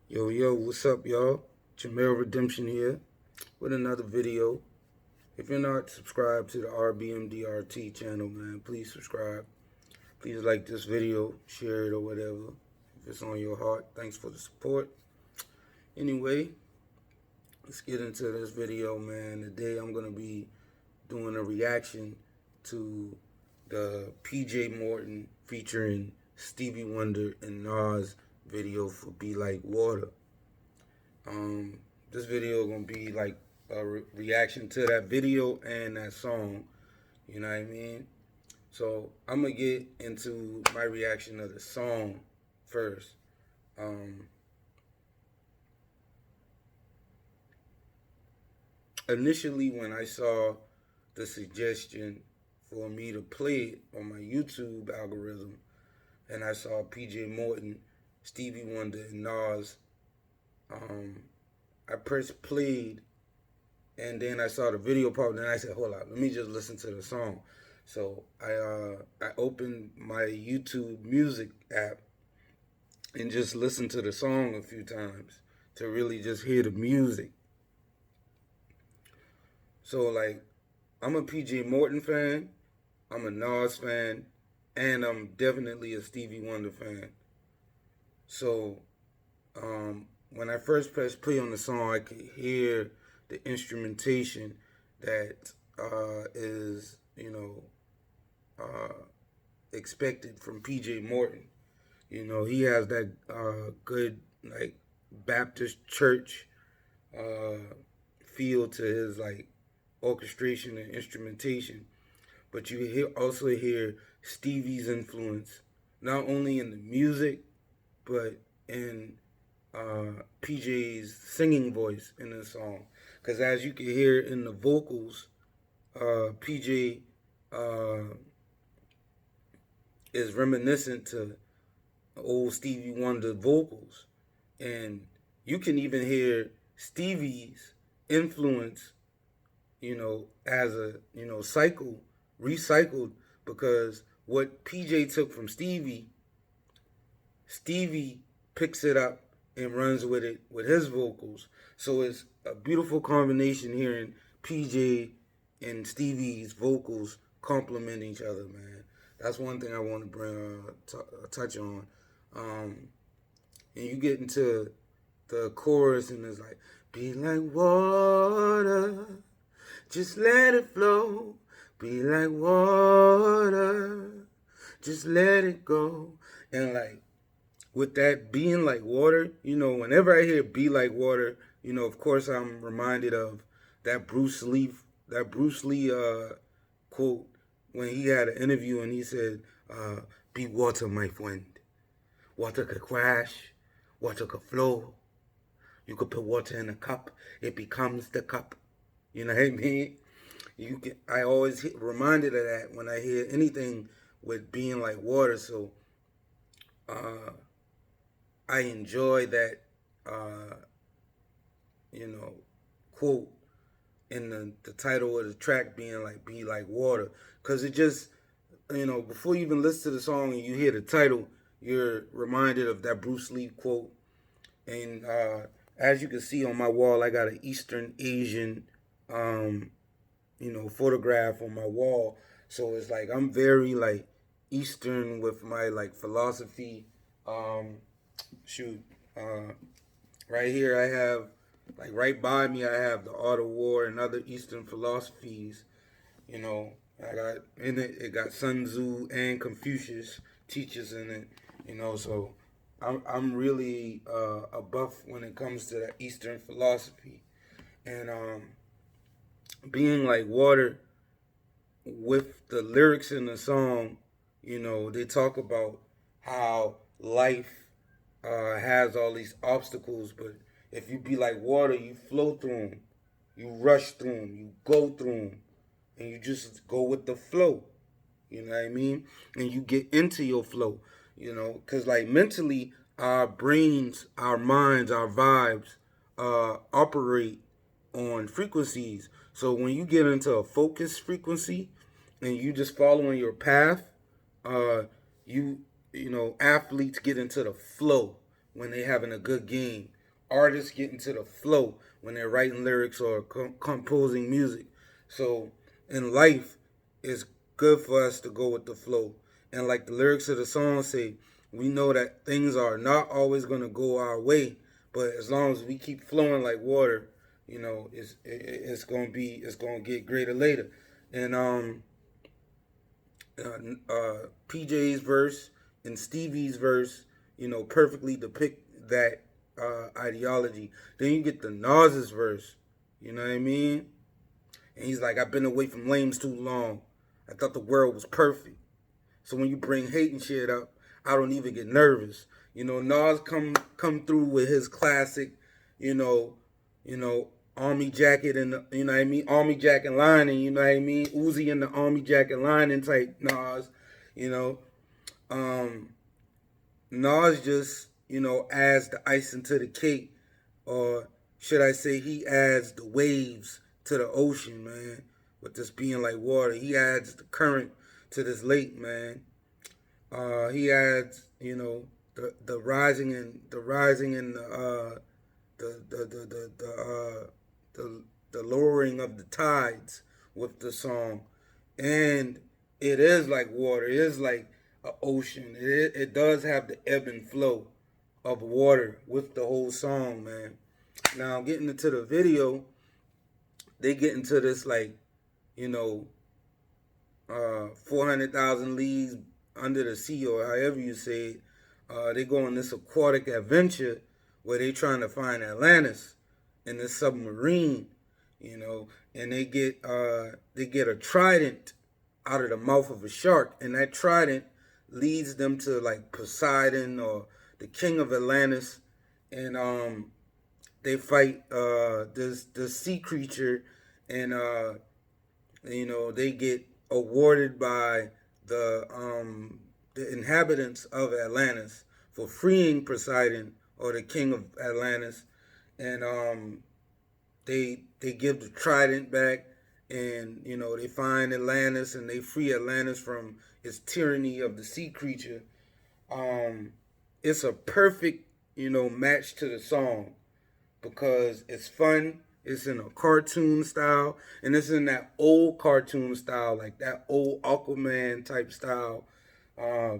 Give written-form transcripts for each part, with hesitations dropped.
Yo, what's up, y'all? Jamel Redemption here with another video. If you're not subscribed to the RBMDRT channel, man, please subscribe. Please like this video, share it or whatever. If it's on your heart, thanks for the support. Anyway, let's get into this video, man. Today I'm going to be doing a reaction to the PJ Morton featuring Stevie Wonder and Nas video for Be Like Water. This video gonna be like a reaction to that video and that song. You know what I mean? So I'm gonna get into my reaction of the song first. Initially, when I saw the suggestion for me to play it on my YouTube algorithm, and I saw PJ Morton, Stevie Wonder, and Nas, I pressed played, and then I saw the video pop, and I said, hold on, let me just listen to the song. So I opened my YouTube music app and just listened to the song a few times to really just hear the music. So like, I'm a PJ Morton fan, I'm a Nas fan, and I'm definitely a Stevie Wonder fan. So when I first pressed play on the song, I could hear the instrumentation that is, expected from PJ Morton. You know, he has that good, like, Baptist church feel to his, like, orchestration and instrumentation. But you also hear Stevie's influence, not only in the music, but in PJ's singing voice in the song. Because as you can hear in the vocals, PJ is reminiscent to old Stevie Wonder vocals. And you can even hear Stevie's influence, as a, recycled, because what PJ took from Stevie picks it up and runs with it with his vocals. So it's a beautiful combination hearing PJ and Stevie's vocals complement each other, man. That's one thing I want to bring touch on. And you get into the chorus and it's like, be like water, just let it flow. Be like water, just let it go. And like, with that being like water, whenever I hear "be like water," of course I'm reminded of that Bruce Lee quote when he had an interview and he said, "Be water, my friend. Water could crash, water could flow. You could put water in a cup, it becomes the cup." You know what I mean? I always reminded of that when I hear anything with being like water. So I enjoy that, quote in the title of the track being like, be like water. Because it just, before you even listen to the song and you hear the title, you're reminded of that Bruce Lee quote. And as you can see on my wall, I got an Eastern Asian, photograph on my wall. So it's like I'm very like Eastern with my like philosophy. Right here I have, like right by me, I have the Art of War and other Eastern philosophies. I got in it. It got Sun Tzu and Confucius teachers in it. So I'm really a buff when it comes to that Eastern philosophy, and being like water with the lyrics in the song. They talk about how life has all these obstacles, but if you be like water, you flow through them, you rush through them, you go through them, and you just go with the flow. You know what I mean? And you get into your flow. Because like mentally, our brains, our minds, our vibes operate on frequencies. So when you get into a focused frequency and you just following your path, you athletes get into the flow when they having a good game. artists get into the flow when they're writing lyrics or composing music. So in life, it's good for us to go with the flow. And like the lyrics of the song say, we know that things are not always gonna go our way, but as long as we keep flowing like water, it's gonna get greater later. And PJ's verse and Stevie's verse, perfectly depict that ideology. Then you get the Nas's verse, you know what I mean? And he's like, I've been away from lames too long. I thought the world was perfect. So when you bring hate and shit up, I don't even get nervous. Nas come through with his classic, you know, army jacket and you know what I mean, army jacket lining, you know what I mean, Uzi in the army jacket lining type Nas, you know. Um, Nas just, adds the icing to the cake, or should I say, he adds the waves to the ocean, man. With this being like water, he adds the current to this lake, man. He adds, the rising and the lowering of the tides with the song, and it is like water. It is like an ocean. It does have the ebb and flow of water with the whole song, man. Now getting into the video, they get into this like, you know, 400,000 leagues under the sea, or however you say it. They go on this aquatic adventure where they trying to find Atlantis in this submarine, and they get a trident out of the mouth of a shark, and that trident leads them to like Poseidon or the king of Atlantis, and they fight this sea creature, and they get awarded by the inhabitants of Atlantis for freeing Poseidon or the king of Atlantis, and they give the trident back, and they find Atlantis and they free Atlantis from its tyranny of the sea creature. It's a perfect match to the song because it's fun. It's in a cartoon style, and it's in that old cartoon style, like that old Aquaman type style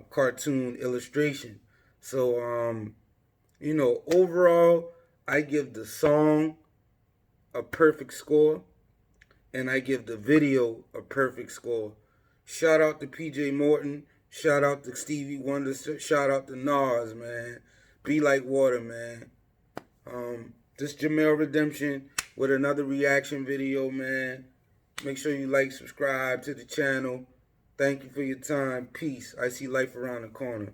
cartoon illustration. So, overall, I give the song a perfect score, and I give the video a perfect score. Shout out to PJ Morton. Shout out to Stevie Wonder. Shout out to Nas, man. Be like water, man. This Jamel Redemption with another reaction video, man. Make sure you like, subscribe to the channel. Thank you for your time. Peace. I see life around the corner.